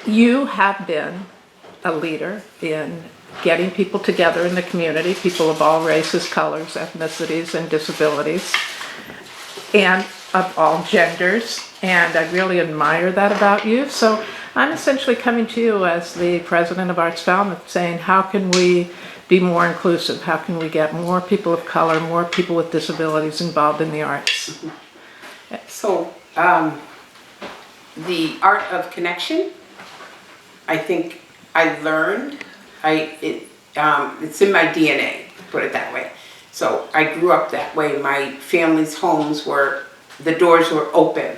You have been a leader in getting people together in the community, people of all races, colors, ethnicities, and disabilities, and of all genders, and I really admire that about you. So I'm essentially coming to you as the president of Arts Falmouth saying, how can we be more inclusive? How can we get more people of color, more people with disabilities involved in the arts? So, the art of connection, I think I learned, it's in my DNA, put it that way. So I grew up that way. My family's homes the doors were open.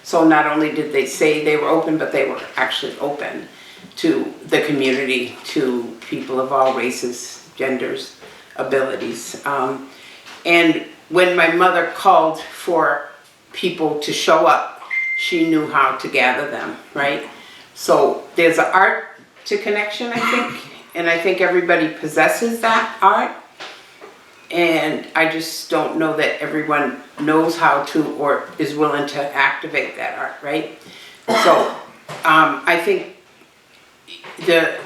So not only did they say they were open, but they were actually open to the community, to people of all races, genders, abilities. And when my mother called for people to show up, she knew how to gather them, right? So there's an art to connection, I think, and I think everybody possesses that art. And I just don't know that everyone knows how to or is willing to activate that art, right? So I think the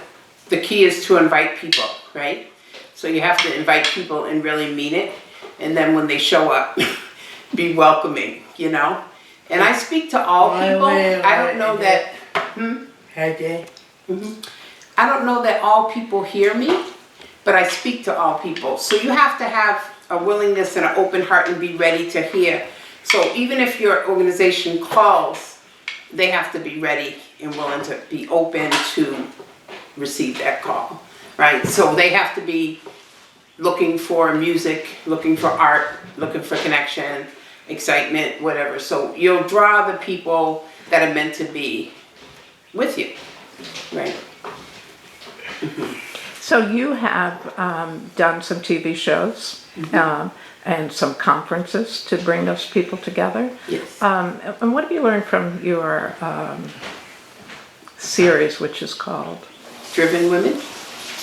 key is to invite people, right? So you have to invite people and really mean it. And then when they show up, be welcoming, you know? And I speak to all people. I don't know that... I don't know that all people hear me, but I speak to all people. So you have to have a willingness and an open heart and be ready to hear. So even if your organization calls, they have to be ready and willing to be open to receive that call, right? So they have to be looking for music, looking for art, looking for connection, excitement, whatever. So you'll draw the people that are meant to be with you, right? So you have done some TV shows and some conferences to bring those people together. Yes. And what have you learned from your series, which is called? Driven Women?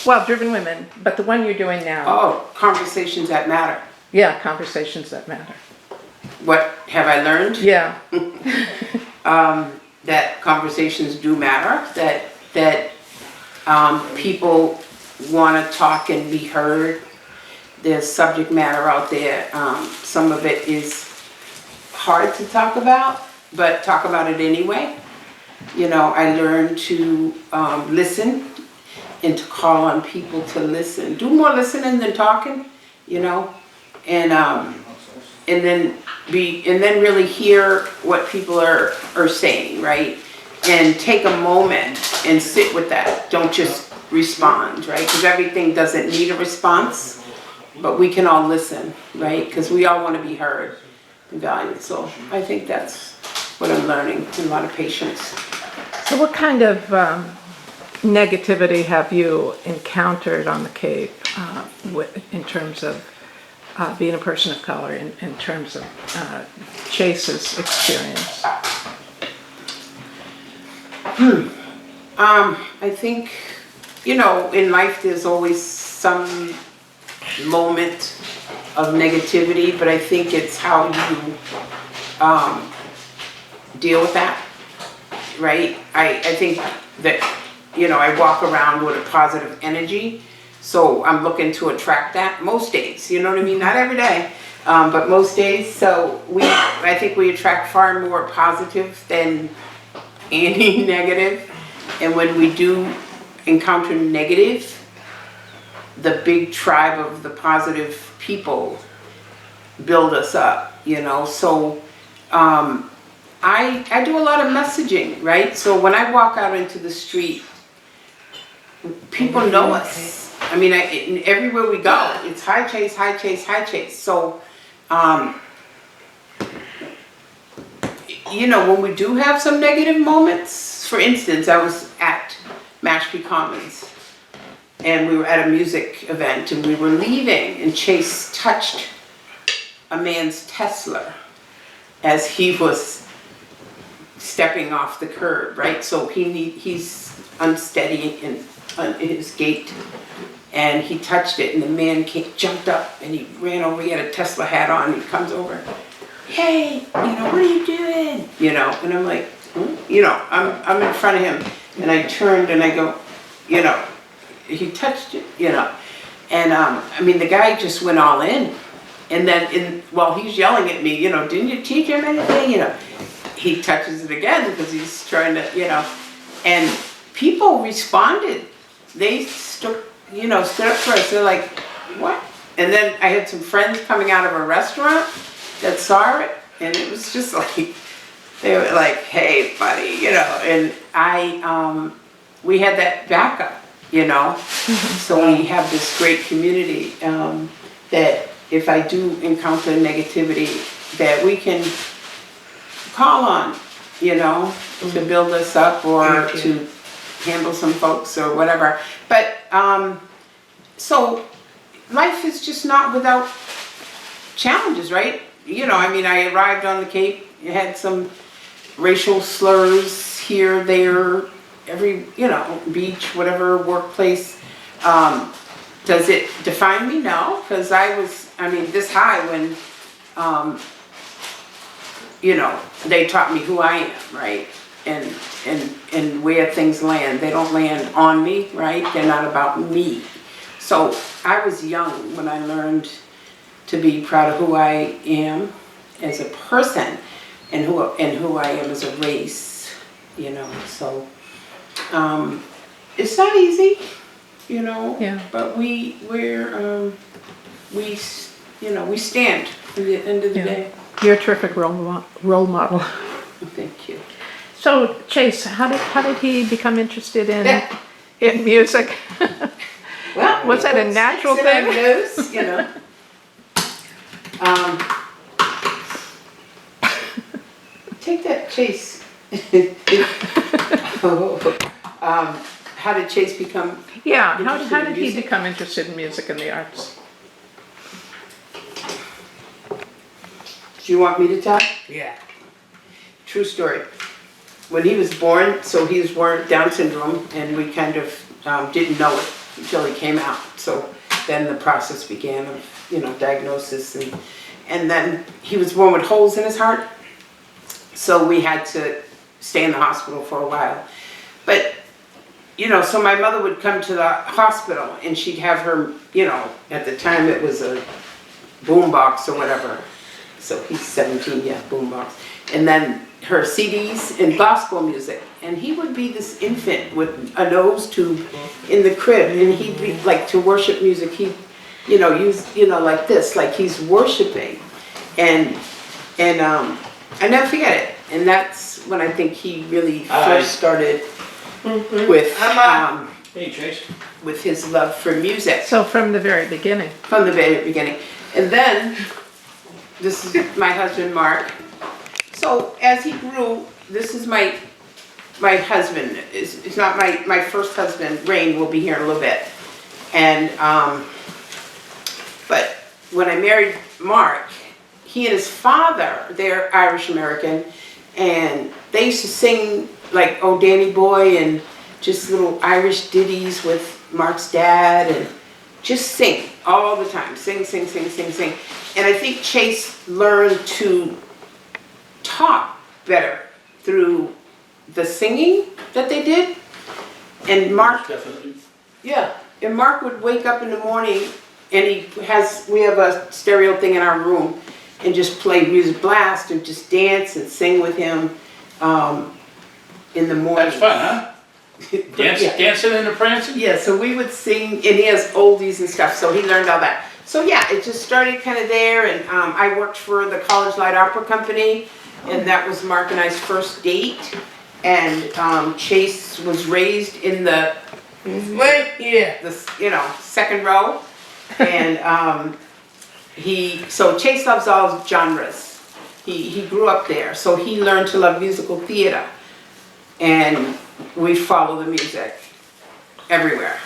Well, Driven Women, but the one you're doing now. Oh, Conversations That Matter. Yeah, Conversations That Matter. What have I learned? Yeah. That conversations do matter, that people want to talk and be heard. There's subject matter out there. Some of it is hard to talk about, but talk about it anyway. You know, I learned to listen and to call on people to listen. Do more listening than talking, you know, and then really hear what people are saying, right? And take a moment and sit with that. Don't just respond, right? Because everything doesn't need a response, but we can all listen, right? Because we all want to be heard and valued. So I think that's what I'm learning, and a lot of patience. So what kind of negativity have you encountered on the Cape in terms of being a person of color, in terms of Chase's experience? I think, you know, in life there's always some moment of negativity, but I think it's how you deal with that, right? I think that, you know, I walk around with a positive energy, so I'm looking to attract that most days, you know what I mean? Not every day, but most days. So I think we attract far more positive than any negative. And when we do encounter negative, the big tribe of the positive people build us up, you know. So I do a lot of messaging, right? So when I walk out into the street, people know us. I mean, everywhere we go, it's hi Chase, hi Chase, hi Chase. So, you know, when we do have some negative moments, for instance, I was at Mashpee Commons and we were at a music event and we were leaving and Chase touched a man's Tesla as he was stepping off the curb, right? So he's unsteady in his gait. And he touched it, and the man jumped up, and he ran over. He had a Tesla hat on. He comes over, hey, you know, what are you doing? You know, and I'm like, you know, I'm in front of him, And I turned and I go, you know, he touched it, you know. And I mean, the guy just went all in. And then while he's yelling at me, you know, didn't you teach him anything? You know, he touches it again because he's trying to, you know. And people responded. They stood up for us. They're like, what? And then I had some friends coming out of a restaurant that saw it. And it was just like, they were like, hey, buddy, you know. And we had that backup, you know. So we have this great community that if I do encounter negativity, that we can call on, you know, to build us up or to handle some folks or whatever. But so life is just not without challenges, right? You know, I mean, I arrived on the Cape, you had some racial slurs here, there, every, you know, beach, whatever, workplace. Does it define me? No, because I was, I mean, this high when, you know, they taught me who I am, right? And where things land. They don't land on me, right? They're not about me. So I was young when I learned to be proud of who I am as a person and who I am as a race, you know. So it's not easy, you know. Yeah. But we stand at the end of the day. You're a terrific role model. Thank you. So Chase, how did he become interested in music? Well, was that a natural thing? Nose, you know. Take that, Chase. How did Chase become? Yeah, how did he become interested in music and the arts? Do you want me to tell? Yeah. True story. When he was born, so he was born with Down syndrome, and we kind of didn't know it until he came out. So then the process began of, you know, diagnosis, and then he was born with holes in his heart. So we had to stay in the hospital for a while. But, you know, so my mother would come to the hospital and she'd have her, you know, at the time it was a boombox or whatever. So he's 17, yeah, boombox. And then her CDs and gospel music. And he would be this infant with a nose tube in the crib. And he'd be like, to worship music, he'd, you know, use, you know, like this, like he's worshiping. And I never forget it. And that's when I think he really first started with Hey, Chase. with his love for music. So from the very beginning. From the very beginning. And then, this is my husband, Mark. So as he grew, this is my husband. It's not my first husband. Rain will be here in a little bit. And, but when I married Mark, he and his father, they're Irish American, and they used to sing like Oh Danny Boy and just little Irish ditties with Mark's dad, and just sing all the time. Sing, sing, sing, sing, sing. And I think Chase learned to talk better through the singing that they did. And Mark, Definitely. yeah, and Mark would wake up in the morning and we have a stereo thing in our room, and just play music blast and just dance and sing with him in the morning. That's fun, huh? Dancing and prancing? Yeah, so we would sing, and he has oldies and stuff, so he learned all that. So yeah, it just started kind of there, and I worked for the College Light Opera Company, and that was Mark and I's first date. And Chase was raised in the, right here, second row. And so Chase loves all genres. He grew up there, so he learned to love musical theater. And we follow the music everywhere,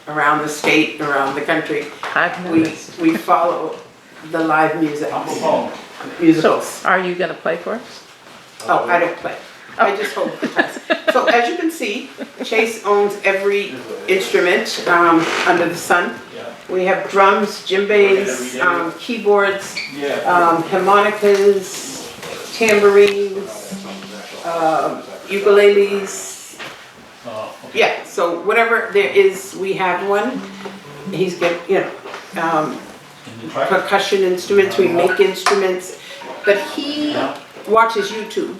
around the state, around the country. We follow the live music. Musicals. So are you going to play for us? Oh, I don't play. I just hold the guitars. So as you can see, Chase owns every instrument under the sun. We have drums, djembes, keyboards, harmonicas, tambourines, ukuleles, Oh, okay. Yeah, so whatever there is, we have one. He's got, In the truck? percussion instruments, we make instruments, but he watches YouTube.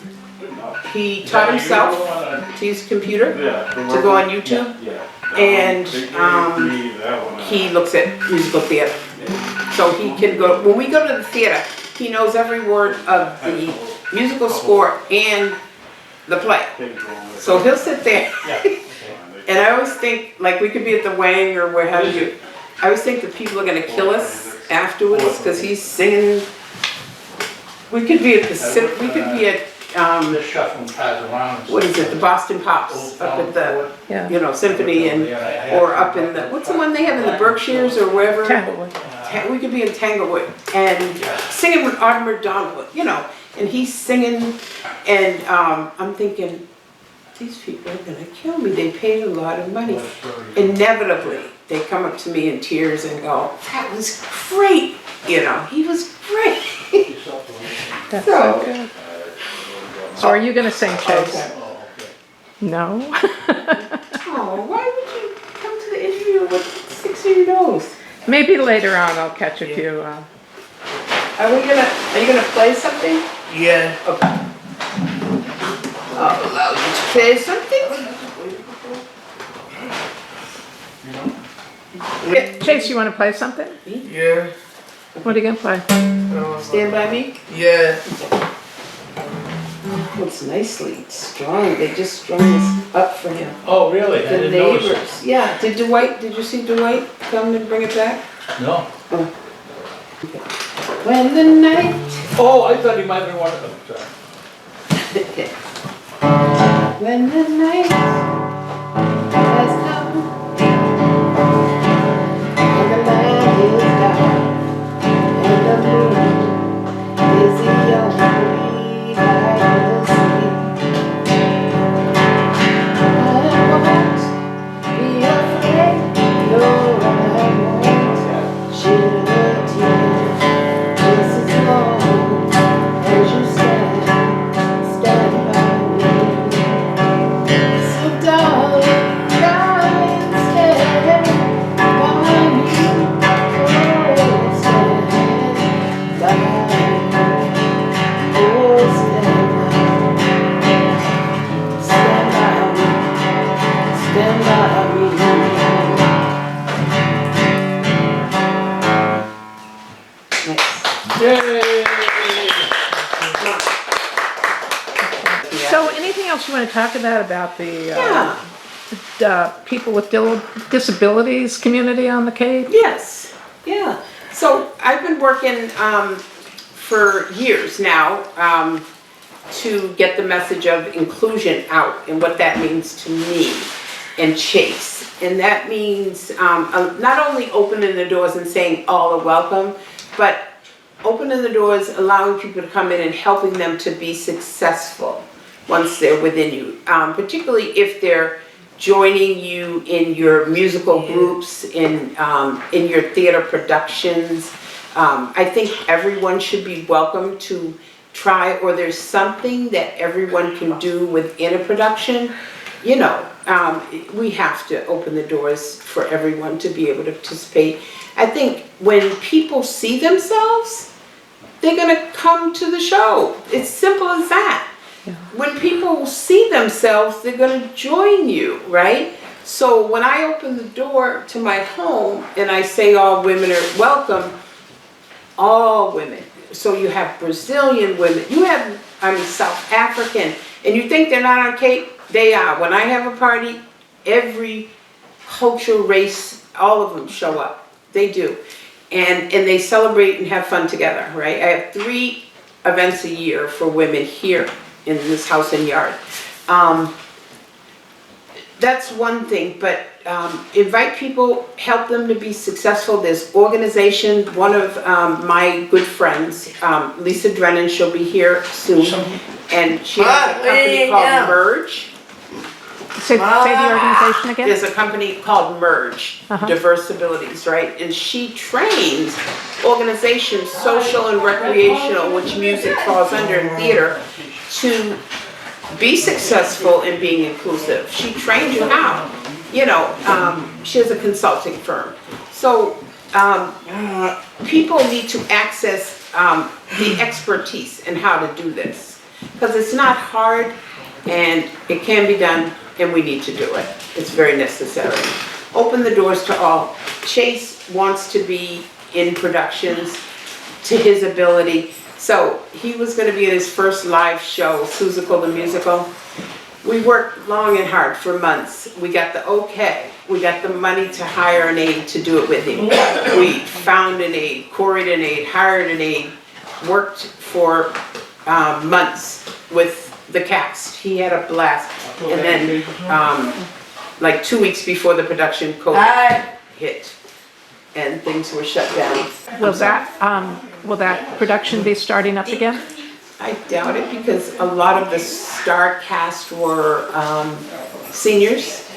He taught himself to use a computer, to go on YouTube, and he looks at musical theater. So he can go, when we go to the theater, he knows every word of the musical score and the play. So he'll sit there, and I always think, like, we could be at the Wang or where have you, I always think that people are gonna kill us afterwards, because he's singing. We could be at the, we could be at, Just shuffling cars around. what is it, the Boston Pops, up at the, Yeah. Symphony, and, or up in the, what's the one they have in the Berkshires or wherever? Tanglewood. We could be in Tanglewood and singing with Artemis Donwood, and he's singing, and I'm thinking, these people are gonna kill me, they paid a lot of money. Inevitably, they come up to me in tears and go, that was great, he was great. That's so good. So are you gonna sing, Chase? No? Oh, why would you come to the interview with 6 nose? Maybe later on I'll catch a few. Are you gonna play something? Yeah. Okay. I'll allow you to play something. Chase, you wanna play something? Yeah. What are you gonna play? Stand by me. Yeah. It's nicely strung. They just strung this up for him. Oh, really? I The didn't notice neighbors. Yeah. Did you see Dwight come and bring it back? it. No. When the night. Oh, I thought he might have been one of them, sorry. When the night has come and the land is dark and the moon is the only light you'll see, I won't be afraid, no, I won't shed a tear just as long as you stand by me. So darling, darling, stand by me. Oh, stand by me. Oh, stand by me. Stand by me. Next. Yay! So anything else you wanna talk about the, Yeah. people with disabilities community on the Cape? Yes, yeah. So I've been working for years now to get the message of inclusion out and what that means to me and Chase. And that means not only opening the doors and saying all are welcome, but opening the doors, allowing people to come in and helping them to be successful once they're within you, particularly if they're joining you in your musical groups, in your theater productions. I think everyone should be welcome to try, or there's something that everyone can do within a production. We have to open the doors for everyone to be able to participate. I think when people see themselves, they're gonna come to the show. It's simple as that. Yeah. When people see themselves, they're gonna join you, right? So when I open the door to my home and I say all women are welcome, all women. So you have Brazilian women, you have, South African, and you think they're not on Cape? They are. When I have a party, every cultural race, all of them show up. They do. And they celebrate and have fun together, right? I have 3 events a year for women here in this house and yard. That's one thing, but invite people, help them to be successful. There's organizations. One of my good friends, Lisa Drennan, she'll be here soon, and she has a company called Merge. Say the organization again? There's a company called Merge, Disabilities, right? And she trains organizations, social and recreational, which music falls under, and theater, to be successful in being inclusive. She trained you how. You know, she has a consulting firm. So people need to access the expertise in how to do this. Because it's not hard and it can be done and we need to do it. It's very necessary. Open the doors to all. Chase wants to be in productions to his ability. So he was going to be at his first live show, Susical the Musical. We worked long and hard for months. We got the okay. We got the money to hire an aide to do it with him. We found an aide, quarried an aide, hired an aide, worked for months with the cast. He had a blast. And then like 2 weeks before the production, COVID hit and things were shut down. Will that production be starting up again? I doubt it because a lot of the star cast were seniors.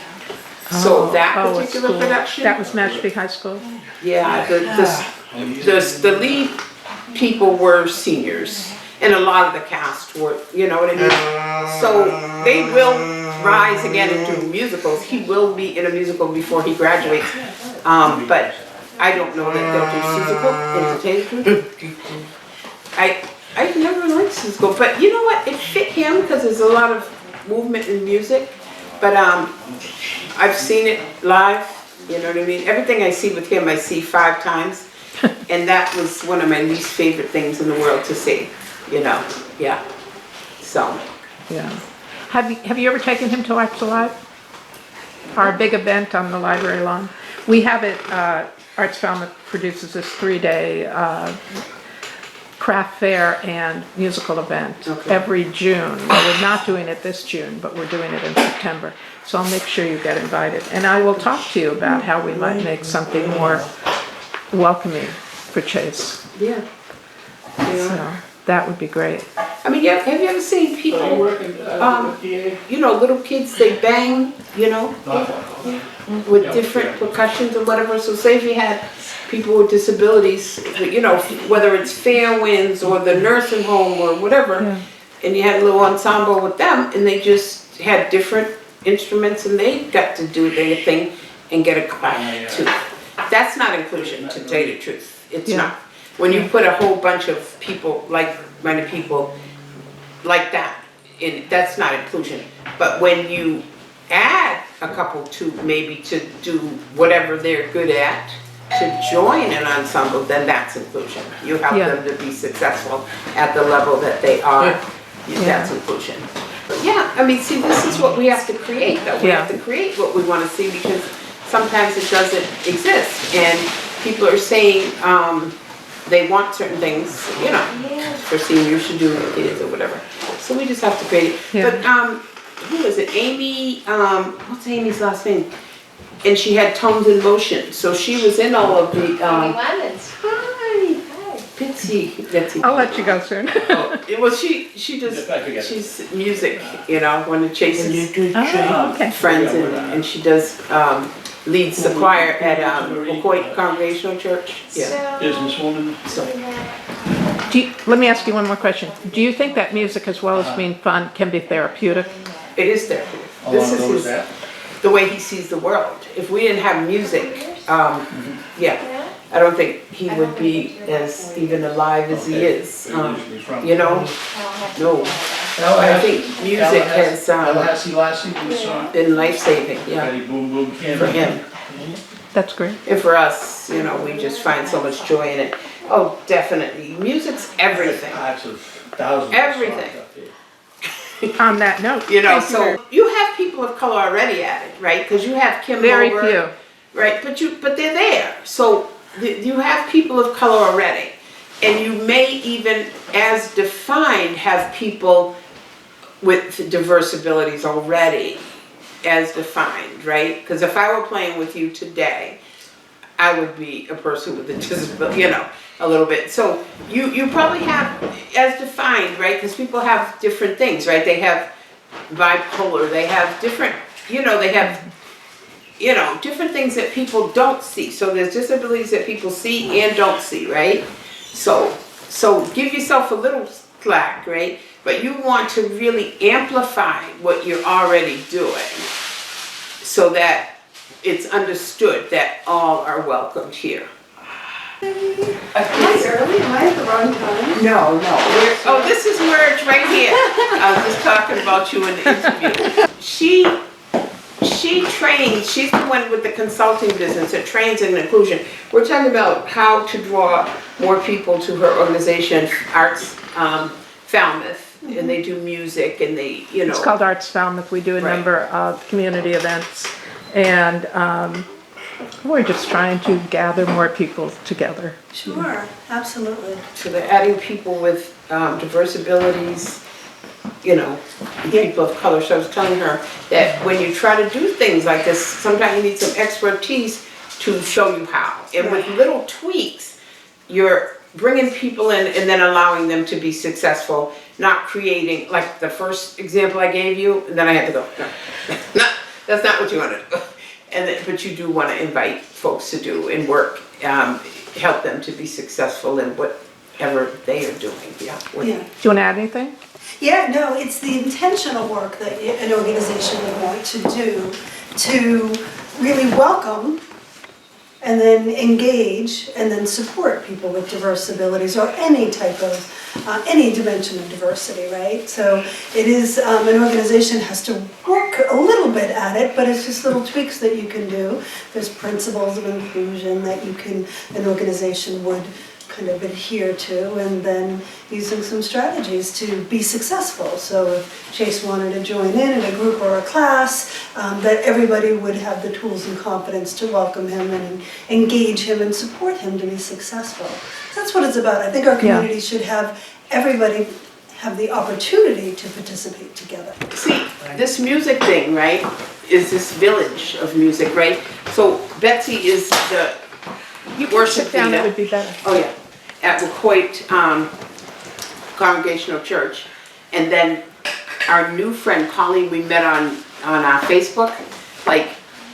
So that at particular school. production. That was Mashpee High School? Yeah, the lead people were seniors. And a lot of the cast were, you know what I mean? So they will rise again and do musicals. He will be in a musical before he graduates. But I don't know that they'll do Susical, to tell you the truth. I never liked Susical, but you know what? It fit him because there's a lot of movement in music. But I've seen it live, you know what I mean? Everything I see with him, I see 5 times. And that was one of my least favorite things in the world to see. You know, yeah. So. Yeah. Have you ever taken him to Arts Alive? Our big event on the library lawn. We have it, Arts Falmouth produces this 3-day craft fair and musical event every June. Well, we're not doing it this June, but we're doing it in September. So I'll make sure you get invited. And I will talk to you about how we might make something more welcoming for Chase. Yeah. So that would be great. I mean, have you ever seen people, you know, little kids, they bang, you know, with different percussions or whatever. So say if you had people with disabilities, you know, whether it's Fairwinds or the nursing home or whatever, and you had a little ensemble with them and they just had different instruments and they got to do their thing and get a clap too. That's not inclusion, to tell you the truth. It's not. When you put a whole bunch of people, like-minded people, like that, that's not inclusion. But when you add a couple to maybe to do whatever they're good at, to join an ensemble, then that's inclusion. You help them to be successful at the level that they are. That's inclusion. But yeah, I mean, see, this is what we have to create, though. We have to create what we want to see because sometimes it doesn't exist. And people are saying, they want certain things, you know, for seniors to do with kids or whatever. So we just have to create it. But who is it? Amy, what's Amy's last name? And she had Tones in Motion. So she was in all of the, hi, Betsy. I'll let you go soon. Well, she does, she's music, you know, one of Chase's friends, and she does, leads the choir at McCoy Congregational Church. Yeah. Businesswoman. Let me ask you one more question. Do you think that music, as well as being fun, can be therapeutic? It is therapeutic. This is the way he sees the world. If we didn't have music, I don't think he would be as even alive as he is. You know? No. I think music has been life-saving, for him. That's great. And for us, you know, we just find so much joy in it. Oh, definitely. Music's everything. Everything. On that note. You know, so you have people of color already at it, right? Because you have Kim Very Moberg, few. right? But they're there. So you have people of color already. And you may even, as defined, have people with diverse abilities already as defined, right? Because if I were playing with you today, I would be a person with a disability, you know, a little bit. So you probably have as defined, right? Because people have different things, right? They have bipolar, they have different, you know, they have, you know, different things that people don't see. So there's disabilities that people see and don't see, right? So give yourself a little slack, right? but you want to really amplify what you're already doing so that it's understood that all are welcomed here. It's early, am I at the wrong time? No. Oh, this is where it's right here. I was just talking about you in the interview. She trains, she's the one with the consulting business that trains in inclusion. We're talking about how to draw more people to her organization, Arts Falmouth, and they do music and they, you know. It's called Arts Falmouth. We do a Right. number of community events, and we're just trying to gather more people together. Sure, absolutely. So they're adding people with diverse abilities, you know, people of color. So I was telling her that when you try to do things like this, sometimes you need some expertise to show you how. And with little tweaks, you're bringing people in and then allowing them to be successful, not creating, like the first example I gave you, and then I had to go, no, that's not what you want to do. But you do want to invite folks to do and work, help them to be successful in whatever they are doing. Yeah. Yeah. Do you want to add anything? Yeah, no, it's the intentional work that an organization would want to do to really welcome and then engage and then support people with diverse abilities or any type of, any dimension of diversity, right? So it is, an organization has to work a little bit at it, but it's just little tweaks that you can do. There's principles of inclusion that an organization would kind of adhere to, and then using some strategies to be successful. So if Chase wanted to join in a group or a class, that everybody would have the tools and confidence to welcome him and engage him and support him to be successful. That's what it's about. I think our community should have everybody have the opportunity to participate together. See, this music thing, right, is this village of music, right? So Betsy is the worship Sit down, leader. it would be better. Oh, yeah, at Wacoit Congregational Church. And then our new friend Colleen, we met on Facebook like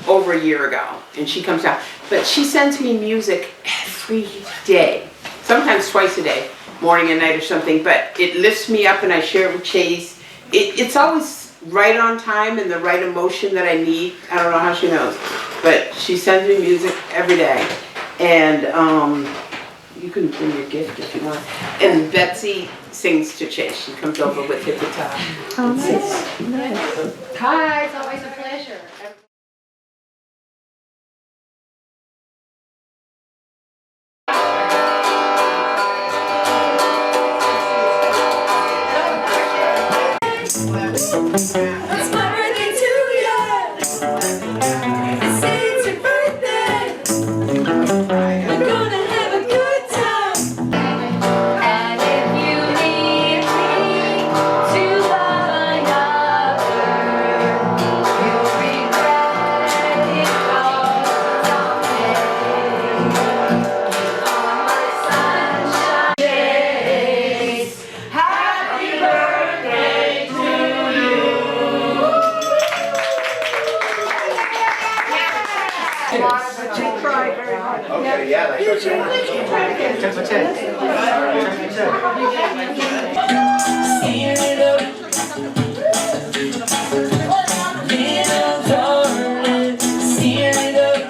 over a year ago, and she comes out. But she sends me music every day, sometimes twice a day, morning and night or something, but it lifts me up and I share it with Chase. It's always right on time and the right emotion that I need. I don't know how she knows, but she sends me music every day. And you can bring your gift if you want. And Betsy sings to Chase. She comes over with her guitar. Oh, nice. Hi, it's always a pleasure. It's my birthday to you. It's your birthday. We're gonna have a good time. And if you need me to buy another, you'll regret it all someday. On my sunshine days, happy birthday to Okay, yeah, that's Steer it up, little darling, steer it up.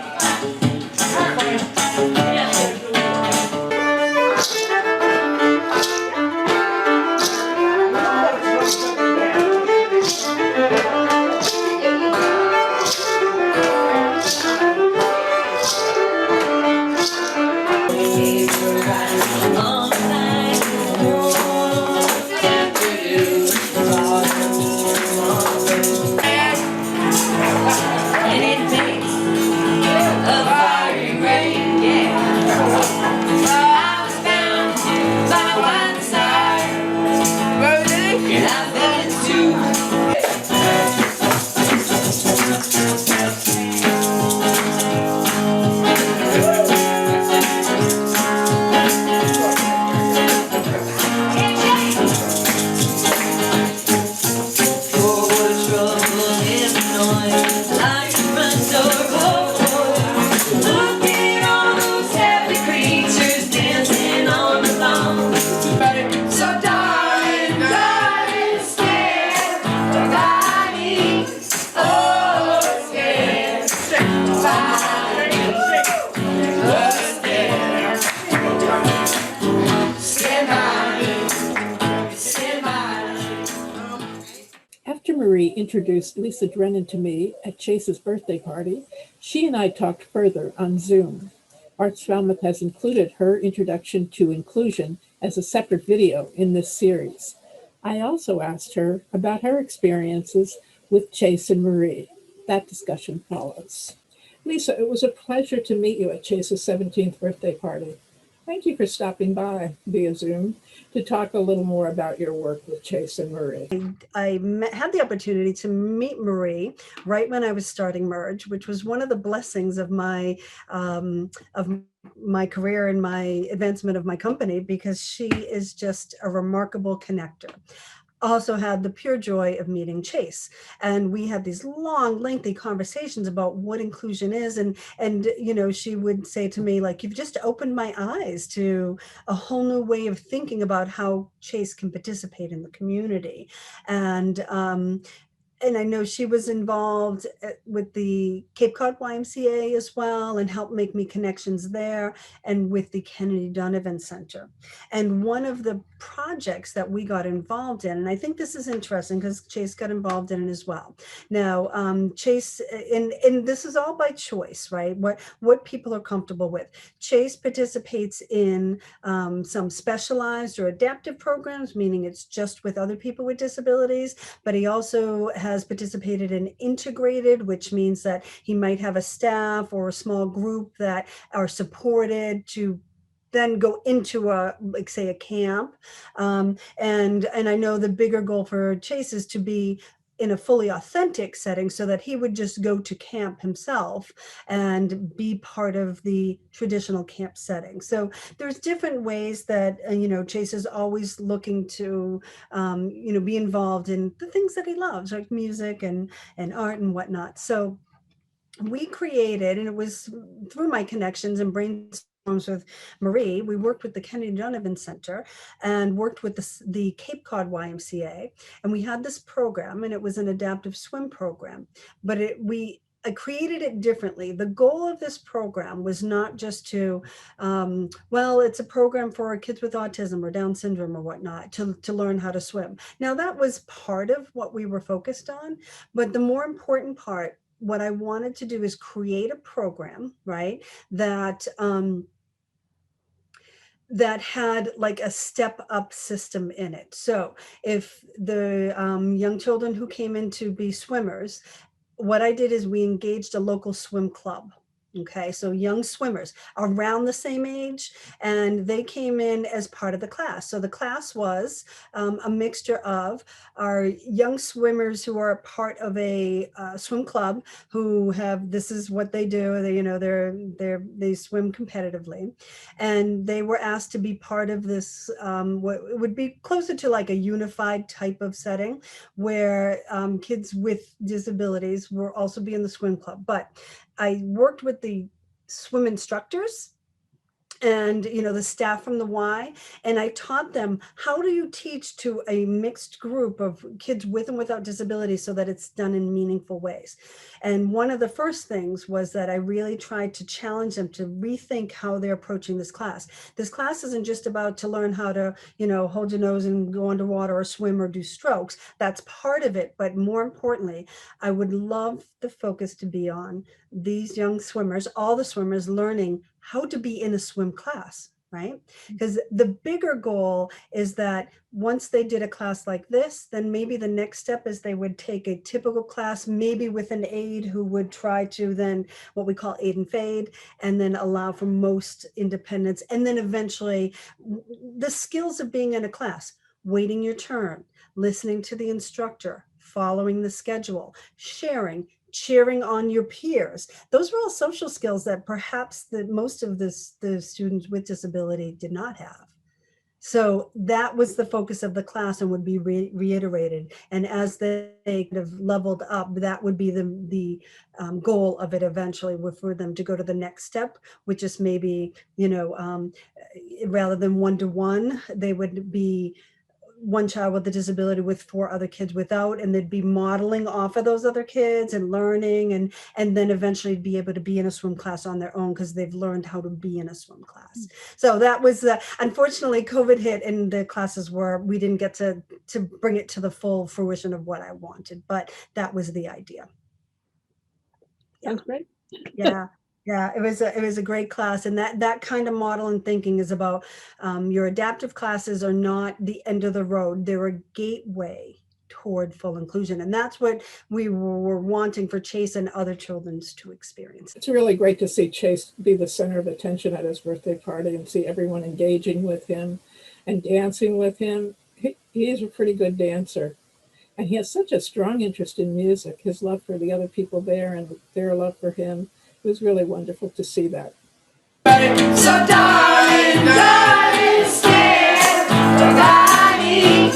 All night long. introduced Lisa Drennan to me at Chase's birthday party, she and I talked further on Zoom. Arts Falmouth has included her introduction to inclusion as a separate video in this series. I also asked her about her experiences with Chase and Marie. That discussion follows. Lisa, it was a pleasure to meet you at Chase's 17th birthday party. Thank you for stopping by via Zoom to talk a little more about your work with Chase and Marie. Had the opportunity to meet Marie right when I was starting Merge, which was one of the blessings of my career and my advancement of my company, because she is just a remarkable connector. Also had the pure joy of meeting Chase, and we had these long, lengthy conversations about what inclusion is, and you know, she would say to me, like, you've just opened my eyes to a whole new way of thinking about how Chase can participate in the community. And I know she was involved with the Cape Cod YMCA as well, and helped make me connections there, and with the Kennedy Donovan Center. And one of the projects that we got involved in, and I think this is interesting because Chase got involved in it as well. Now, Chase, and this is all by choice, right? What people are comfortable with. Chase participates in some specialized or adaptive programs, meaning it's just with other people with disabilities, but he also has participated in integrated, which means that he might have a staff or a small group that are supported to then go into a, like, say, a camp. And I know the bigger goal for Chase is to be in a fully authentic setting, so that he would just go to camp himself and be part of the traditional camp setting. So there's different ways that, you know, Chase is always looking to, you know, be involved in the things that he loves, like music and art and whatnot. So we created, and it was through my connections and brainstorms with Marie, we worked with the Kennedy Donovan Center and worked with the Cape Cod YMCA, and we had this program, and it was an adaptive swim program, but I created it differently. The goal of this program was not just to, well, it's a program for kids with autism or Down syndrome or whatnot to learn how to swim. Now, that was part of what we were focused on, but the more important part, what I wanted to do is create a program, right, that that had like a step up system in it. So if the young children who came in to be swimmers, what I did is we engaged a local swim club. Okay, so young swimmers around the same age, and they came in as part of the class. So the class was a mixture of our young swimmers who are part of a swim club, who have, this is what they do. They, you know, they swim competitively, and they were asked to be part of this, what would be closer to like a unified type of setting, where kids with disabilities will also be in the swim club. But I worked with the swim instructors and, you know, the staff from the Y, and I taught them, how do you teach to a mixed group of kids with and without disabilities so that it's done in meaningful ways. And one of the first things was that I really tried to challenge them to rethink how they're approaching this class. This class isn't just about to learn how to, you know, hold your nose and go underwater or swim or do strokes. That's part of it, but more importantly, I would love the focus to be on these young swimmers, all the swimmers, learning how to be in a swim class, right? Because the bigger goal is that once they did a class like this, then maybe the next step is they would take a typical class, maybe with an aide who would try to then what we call aid and fade, and then allow for most independence. And then eventually the skills of being in a class, waiting your turn, listening to the instructor, following the schedule, sharing, cheering on your peers. Those were all social skills that perhaps most of the students with disability did not have. So that was the focus of the class and would be reiterated. And as they kind of leveled up, that would be the goal of it eventually, for them to go to the next step, which is maybe, you know, rather than one-to-one, they would be one child with a disability with 4 other kids without, and they'd be modeling off of those other kids and learning, and then eventually be able to be in a swim class on their own because they've learned how to be in a swim class. So that was, unfortunately, COVID hit and the classes we didn't get to bring it to the full fruition of what I wanted, but that was the idea. Sounds great. Yeah. Yeah, it was a great class, and that kind of model and thinking is about your adaptive classes are not the end of the road; they're a gateway toward full inclusion, and that's what we were wanting for Chase and other children's to experience. It's really great to see Chase be the center of attention at his birthday party and see everyone engaging with him and dancing with him. He is a pretty good dancer, and he has such a strong interest in music. His love for the other people there and their love for him. It was really wonderful to see that. So darling, don't be scared, 'cause I need